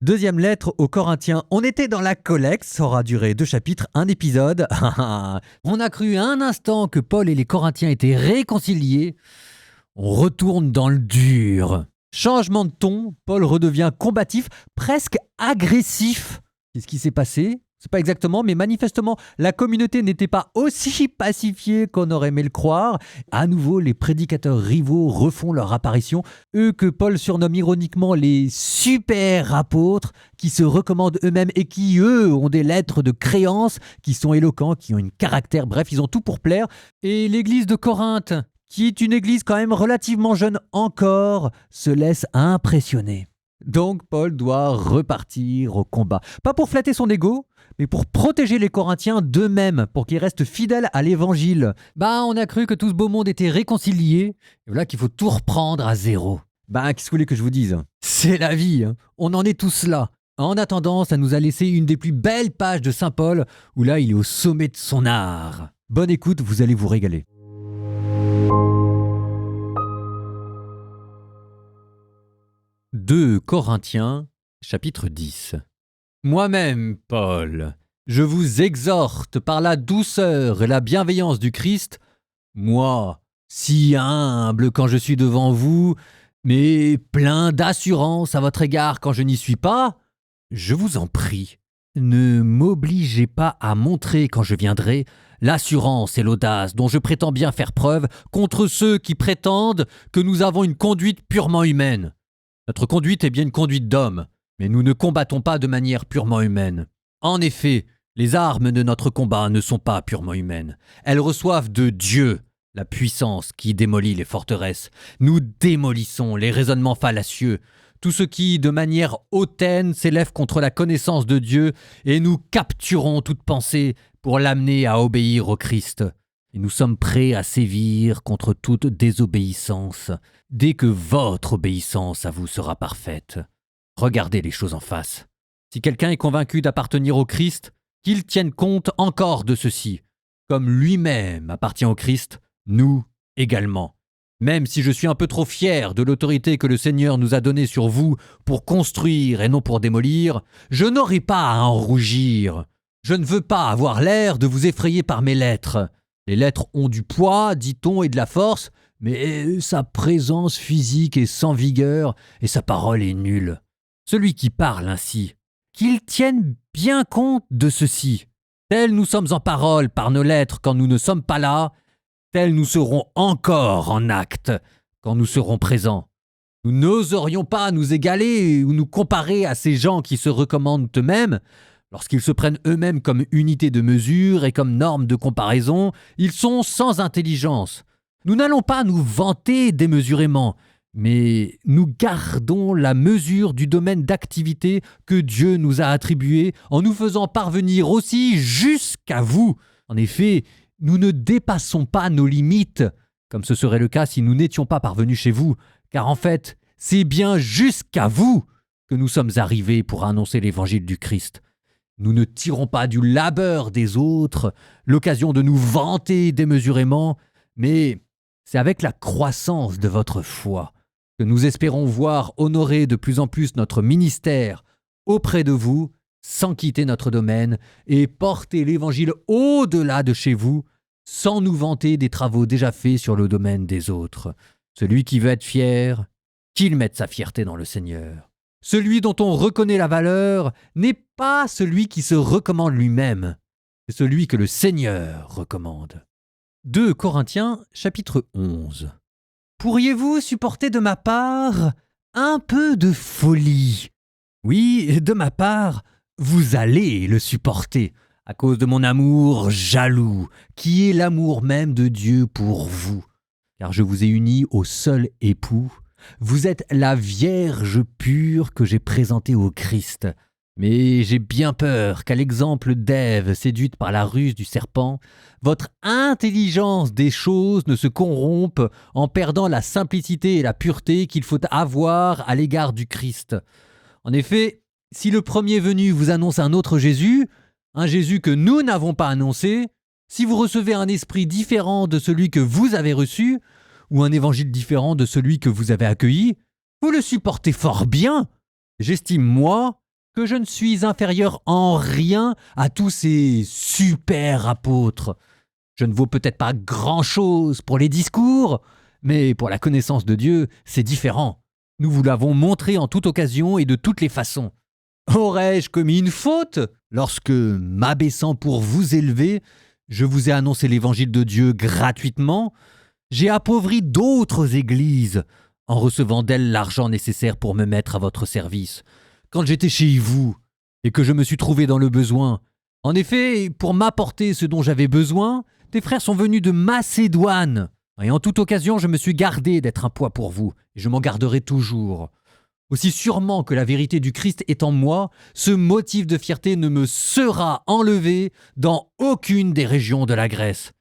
Deuxième lettre aux Corinthiens. On était dans la collecte, ça aura duré 2 chapitres, un épisode. On a cru un instant que Paul et les Corinthiens étaient réconciliés. On retourne dans le dur. Changement de ton, Paul redevient combatif, presque agressif. Qu'est-ce qui s'est passé ? C'est pas exactement, mais manifestement, la communauté n'était pas aussi pacifiée qu'on aurait aimé le croire. À nouveau, les prédicateurs rivaux refont leur apparition, eux que Paul surnomme ironiquement les super apôtres, qui se recommandent eux-mêmes et qui, eux, ont des lettres de créance, qui sont éloquents, qui ont un caractère, bref, ils ont tout pour plaire. Et l'église de Corinthe, qui est une église quand même relativement jeune encore, se laisse impressionner. Donc Paul doit repartir au combat. Pas pour flatter son ego, mais pour protéger les Corinthiens d'eux-mêmes, pour qu'ils restent fidèles à l'évangile. On a cru que tout ce beau monde était réconcilié, et voilà qu'il faut tout reprendre à zéro. Qu'est-ce que vous voulez que je vous dise ? C'est la vie, hein. On en est tous là. En attendant, ça nous a laissé une des plus belles pages de Saint Paul, où là, il est au sommet de son art. Bonne écoute, vous allez vous régaler. « 2 Corinthiens, chapitre 10. Moi-même, Paul, je vous exhorte par la douceur et la bienveillance du Christ, moi, si humble quand je suis devant vous, mais plein d'assurance à votre égard quand je n'y suis pas, je vous en prie, ne m'obligez pas à montrer quand je viendrai l'assurance et l'audace dont je prétends bien faire preuve contre ceux qui prétendent que nous avons une conduite purement humaine. Notre conduite est bien une conduite d'homme, mais nous ne combattons pas de manière purement humaine. En effet, les armes de notre combat ne sont pas purement humaines. Elles reçoivent de Dieu la puissance qui démolit les forteresses. Nous démolissons les raisonnements fallacieux, tout ce qui, de manière hautaine, s'élève contre la connaissance de Dieu, et nous capturons toute pensée pour l'amener à obéir au Christ. Et nous sommes prêts à sévir contre toute désobéissance, dès que votre obéissance à vous sera parfaite. Regardez les choses en face. Si quelqu'un est convaincu d'appartenir au Christ, qu'il tienne compte encore de ceci. Comme lui-même appartient au Christ, nous également. Même si je suis un peu trop fier de l'autorité que le Seigneur nous a donnée sur vous pour construire et non pour démolir, je n'aurai pas à en rougir. Je ne veux pas avoir l'air de vous effrayer par mes lettres. Les lettres ont du poids, dit-on, et de la force, mais sa présence physique est sans vigueur et sa parole est nulle. Celui qui parle ainsi, qu'il tienne bien compte de ceci. Tels nous sommes en parole par nos lettres quand nous ne sommes pas là, tels nous serons encore en acte quand nous serons présents. Nous n'oserions pas nous égaler ou nous comparer à ces gens qui se recommandent eux-mêmes. Lorsqu'ils se prennent eux-mêmes comme unité de mesure et comme norme de comparaison, ils sont sans intelligence. Nous n'allons pas nous vanter démesurément, mais nous gardons la mesure du domaine d'activité que Dieu nous a attribué en nous faisant parvenir aussi jusqu'à vous. En effet, nous ne dépassons pas nos limites, comme ce serait le cas si nous n'étions pas parvenus chez vous, car en fait, c'est bien jusqu'à vous que nous sommes arrivés pour annoncer l'évangile du Christ. Nous ne tirons pas du labeur des autres l'occasion de nous vanter démesurément, mais c'est avec la croissance de votre foi que nous espérons voir honorer de plus en plus notre ministère auprès de vous, sans quitter notre domaine, et porter l'évangile au-delà de chez vous, sans nous vanter des travaux déjà faits sur le domaine des autres. Celui qui veut être fier, qu'il mette sa fierté dans le Seigneur. Celui dont on reconnaît la valeur n'est pas celui qui se recommande lui-même, c'est celui que le Seigneur recommande. 2 Corinthiens, chapitre 11. Pourriez-vous supporter de ma part un peu de folie ? Oui, de ma part, vous allez le supporter, à cause de mon amour jaloux, qui est l'amour même de Dieu pour vous. Car je vous ai unis au seul époux. Vous êtes la Vierge pure que j'ai présentée au Christ. Mais j'ai bien peur qu'à l'exemple d'Ève séduite par la ruse du serpent, votre intelligence des choses ne se corrompe en perdant la simplicité et la pureté qu'il faut avoir à l'égard du Christ. En effet, si le premier venu vous annonce un autre Jésus, un Jésus que nous n'avons pas annoncé, si vous recevez un esprit différent de celui que vous avez reçu, ou un évangile différent de celui que vous avez accueilli, vous le supportez fort bien. J'estime, moi, que je ne suis inférieur en rien à tous ces super apôtres. Je ne vaux peut-être pas grand-chose pour les discours, mais pour la connaissance de Dieu, c'est différent. Nous vous l'avons montré en toute occasion et de toutes les façons. Aurais-je commis une faute lorsque, m'abaissant pour vous élever, je vous ai annoncé l'évangile de Dieu gratuitement? J'ai appauvri d'autres églises en recevant d'elles l'argent nécessaire pour me mettre à votre service. Quand j'étais chez vous et que je me suis trouvé dans le besoin, en effet, pour m'apporter ce dont j'avais besoin, tes frères sont venus de Macédoine. Et en toute occasion, je me suis gardé d'être un poids pour vous, et je m'en garderai toujours. Aussi sûrement que la vérité du Christ est en moi, ce motif de fierté ne me sera enlevé dans aucune des régions de la Grèce.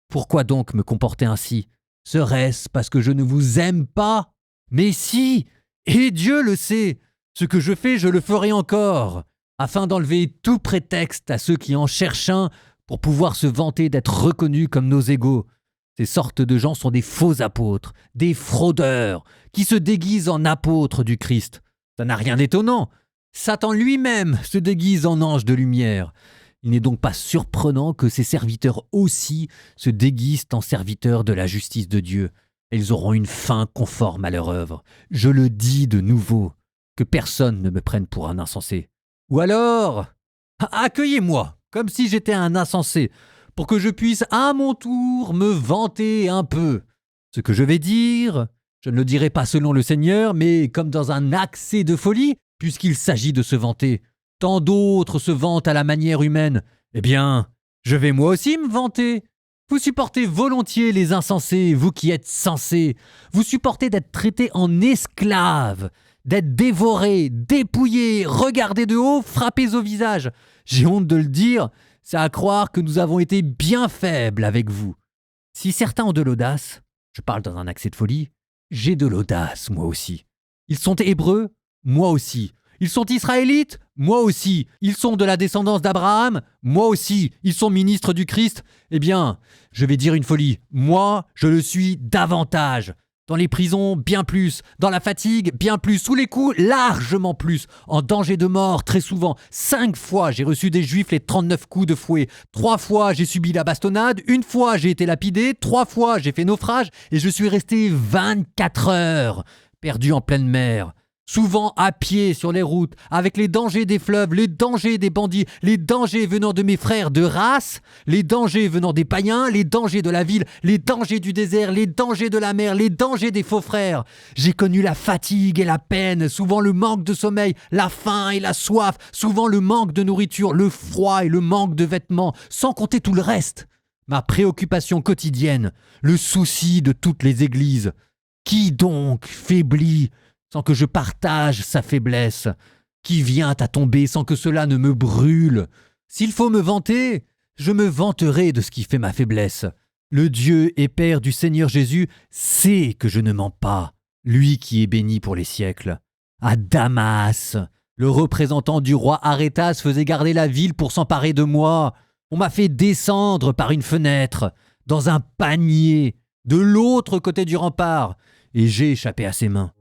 Pourquoi donc me comporter ainsi? Serait-ce parce que je ne vous aime pas? Mais si, et Dieu le sait, ce que je fais, je le ferai encore, afin d'enlever tout prétexte à ceux qui en cherchent un pour pouvoir se vanter d'être reconnus comme nos égaux. Ces sortes de gens sont des faux apôtres, des fraudeurs, qui se déguisent en apôtres du Christ. Ça n'a rien d'étonnant. Satan lui-même se déguise en ange de lumière. Il n'est donc pas surprenant que ses serviteurs aussi se déguisent en serviteurs de la justice de Dieu. Et ils auront une fin conforme à leur œuvre. Je le dis de nouveau, que personne ne me prenne pour un insensé. Ou alors, accueillez-moi, comme si j'étais un insensé, pour que je puisse à mon tour me vanter un peu. Ce que je vais dire, je ne le dirai pas selon le Seigneur, mais comme dans un accès de folie, puisqu'il s'agit de se vanter. Tant d'autres se vantent à la manière humaine. Eh bien, je vais moi aussi me vanter. Vous supportez volontiers les insensés, vous qui êtes sensés. Vous supportez d'être traités en esclaves, d'être dévorés, dépouillés, regardés de haut, frappés au visage. J'ai honte de le dire, c'est à croire que nous avons été bien faibles avec vous. Si certains ont de l'audace, je parle dans un accès de folie, j'ai de l'audace moi aussi. Ils sont hébreux, moi aussi. Ils sont israélites, moi aussi. Ils sont de la descendance d'Abraham, moi aussi. Ils sont ministres du Christ. Eh bien, je vais dire une folie. Moi, je le suis davantage. Dans les prisons, bien plus. Dans la fatigue, bien plus. Sous les coups, largement plus. En danger de mort, très souvent. 5 fois, j'ai reçu des Juifs les 39 coups de fouet. 3 fois, j'ai subi la bastonnade. 1 fois, j'ai été lapidé. 3 fois, j'ai fait naufrage. Et je suis resté 24 heures, perdu en pleine mer. Souvent à pied sur les routes, avec les dangers des fleuves, les dangers des bandits, les dangers venant de mes frères de race, les dangers venant des païens, les dangers de la ville, les dangers du désert, les dangers de la mer, les dangers des faux frères. J'ai connu la fatigue et la peine, souvent le manque de sommeil, la faim et la soif, souvent le manque de nourriture, le froid et le manque de vêtements, sans compter tout le reste. Ma préoccupation quotidienne, le souci de toutes les églises. Qui donc faiblit sans que je partage sa faiblesse? Qui vient à tomber sans que cela ne me brûle? S'il faut me vanter, je me vanterai de ce qui fait ma faiblesse. Le Dieu et Père du Seigneur Jésus sait que je ne mens pas, lui qui est béni pour les siècles. À Damas, le représentant du roi Arétas faisait garder la ville pour s'emparer de moi. On m'a fait descendre par une fenêtre, dans un panier, de l'autre côté du rempart, et j'ai échappé à ses mains.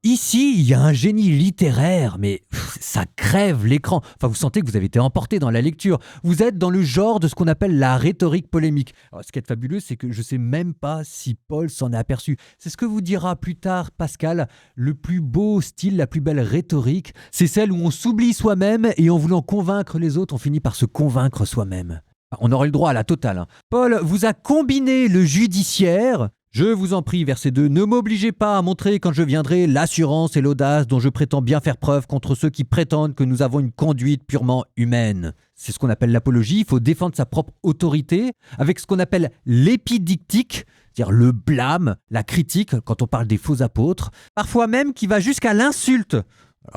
Ici, il y a un génie littéraire, mais ça crève l'écran. Enfin, vous sentez que vous avez été emporté dans la lecture. Vous êtes dans le genre de ce qu'on appelle la rhétorique polémique. Alors, ce qui est fabuleux, c'est que je ne sais même pas si Paul s'en est aperçu. C'est ce que vous dira plus tard Pascal. Le plus beau style, la plus belle rhétorique, c'est celle où on s'oublie soi-même et en voulant convaincre les autres, on finit par se convaincre soi-même. On aurait le droit à la totale. Paul vous a combiné le judiciaire. Je vous en prie, verset 2, ne m'obligez pas à montrer quand je viendrai l'assurance et l'audace dont je prétends bien faire preuve contre ceux qui prétendent que nous avons une conduite purement humaine. C'est ce qu'on appelle l'apologie, il faut défendre sa propre autorité avec ce qu'on appelle l'épidictique, c'est-à-dire le blâme, la critique quand on parle des faux apôtres, parfois même qui va jusqu'à l'insulte.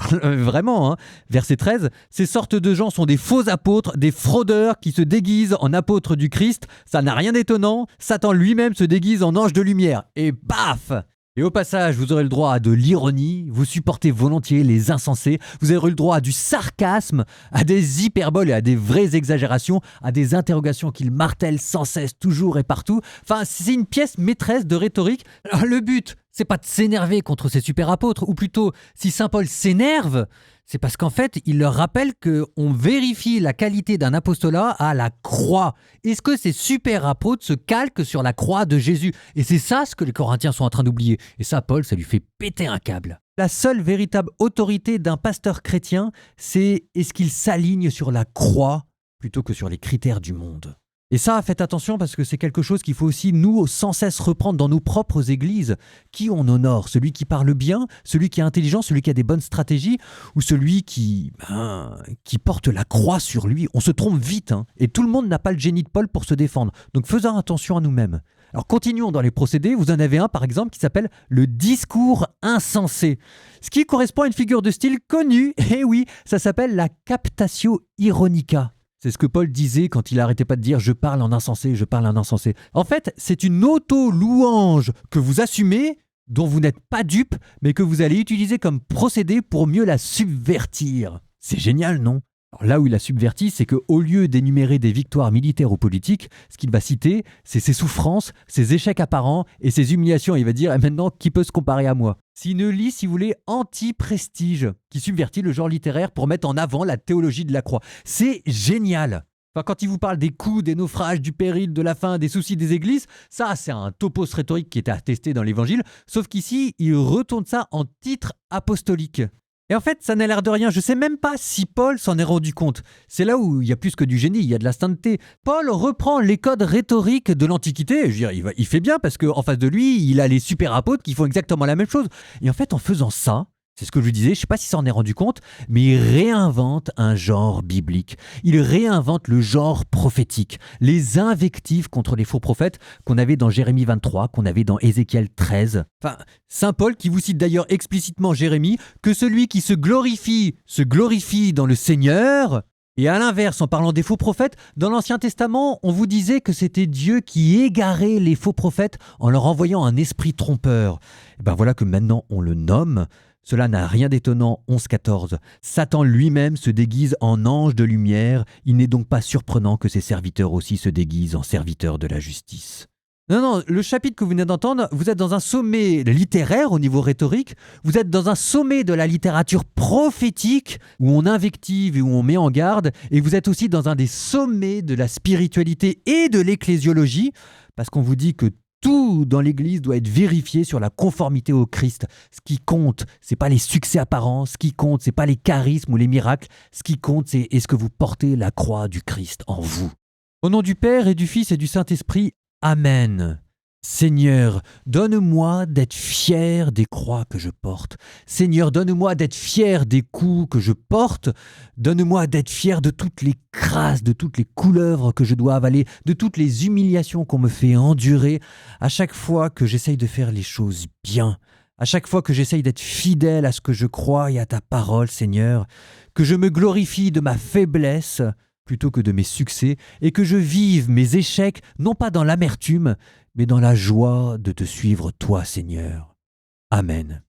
Vraiment, hein. Verset 13, ces sortes de gens sont des faux apôtres, des fraudeurs qui se déguisent en apôtres du Christ. Ça n'a rien d'étonnant, Satan lui-même se déguise en ange de lumière. Et paf! Et au passage, vous aurez le droit à de l'ironie, vous supportez volontiers les insensés, vous aurez le droit à du sarcasme, à des hyperboles et à des vraies exagérations, à des interrogations qu'il martèle sans cesse, toujours et partout. Enfin, c'est une pièce maîtresse de rhétorique. Alors, le but, c'est pas de s'énerver contre ces super apôtres, ou plutôt, si saint Paul s'énerve, c'est parce qu'en fait, il leur rappelle qu'on vérifie la qualité d'un apostolat à la croix. Est-ce que ces super apôtres se calquent sur la croix de Jésus? Et c'est ça ce que les Corinthiens sont en train d'oublier. Et ça, Paul, ça lui fait péter un câble. La seule véritable autorité d'un pasteur chrétien, c'est est-ce qu'il s'aligne sur la croix plutôt que sur les critères du monde. Et ça, faites attention parce que c'est quelque chose qu'il faut aussi, nous, sans cesse reprendre dans nos propres églises. Qui on honore? Celui qui parle bien, celui qui est intelligent, celui qui a des bonnes stratégies, ou celui qui porte la croix sur lui? On se trompe vite, hein. Et tout le monde n'a pas le génie de Paul pour se défendre. Donc faisons attention à nous-mêmes. Alors continuons dans les procédés. Vous en avez un, par exemple, qui s'appelle le discours insensé. Ce qui correspond à une figure de style connue. Et oui, ça s'appelle la captatio ironica. C'est ce que Paul disait quand il n'arrêtait pas de dire « je parle en insensé, je parle en insensé ». En fait, c'est une auto-louange que vous assumez, dont vous n'êtes pas dupe, mais que vous allez utiliser comme procédé pour mieux la subvertir. C'est génial, non ? Alors là où il a subverti, c'est qu'au lieu d'énumérer des victoires militaires ou politiques, ce qu'il va citer, c'est ses souffrances, ses échecs apparents et ses humiliations. Il va dire « maintenant, qui peut se comparer à moi ?» C'est une liste, si vous voulez, anti-prestige, qui subvertit le genre littéraire pour mettre en avant la théologie de la croix. C'est génial. Enfin, quand il vous parle des coups, des naufrages, du péril, de la faim, des soucis des églises, ça, c'est un topos rhétorique qui était attesté dans l'Évangile, sauf qu'ici, il retourne ça en titre apostolique. Et en fait, ça n'a l'air de rien. Je ne sais même pas si Paul s'en est rendu compte. C'est là où il y a plus que du génie, il y a de la sainteté. Paul reprend les codes rhétoriques de l'Antiquité. Je veux dire, il fait bien parce qu'en face de lui, il a les super apôtres qui font exactement la même chose. Et en fait, en faisant ça, c'est ce que je lui disais, je ne sais pas s'il s'en est rendu compte, mais il réinvente un genre biblique. Il réinvente le genre prophétique. Les invectives contre les faux prophètes qu'on avait dans Jérémie 23, qu'on avait dans Ézéchiel 13. Enfin, saint Paul qui vous cite d'ailleurs explicitement Jérémie, que celui qui se glorifie dans le Seigneur. Et à l'inverse, en parlant des faux prophètes, dans l'Ancien Testament, on vous disait que c'était Dieu qui égarait les faux prophètes en leur envoyant un esprit trompeur. Et ben voilà que maintenant on le nomme. Cela n'a rien d'étonnant, 11-14. Satan lui-même se déguise en ange de lumière. Il n'est donc pas surprenant que ses serviteurs aussi se déguisent en serviteurs de la justice. Non, le chapitre que vous venez d'entendre, vous êtes dans un sommet littéraire au niveau rhétorique, vous êtes dans un sommet de la littérature prophétique où on invective et où on met en garde, et vous êtes aussi dans un des sommets de la spiritualité et de l'ecclésiologie, parce qu'on vous dit que tout dans l'Église doit être vérifié sur la conformité au Christ. Ce qui compte, c'est pas les succès apparents, ce qui compte, c'est pas les charismes ou les miracles, ce qui compte, c'est est-ce que vous portez la croix du Christ en vous. Au nom du Père et du Fils et du Saint-Esprit, Amen. Seigneur, donne-moi d'être fier des croix que je porte. Seigneur, donne-moi d'être fier des coups que je porte. Donne-moi d'être fier de toutes les crasses, de toutes les couleuvres que je dois avaler, de toutes les humiliations qu'on me fait endurer à chaque fois que j'essaye de faire les choses bien. À chaque fois que j'essaye d'être fidèle à ce que je crois et à ta parole, Seigneur, que je me glorifie de ma faiblesse plutôt que de mes succès, et que je vive mes échecs, non pas dans l'amertume, mais dans la joie de te suivre toi, Seigneur. Amen.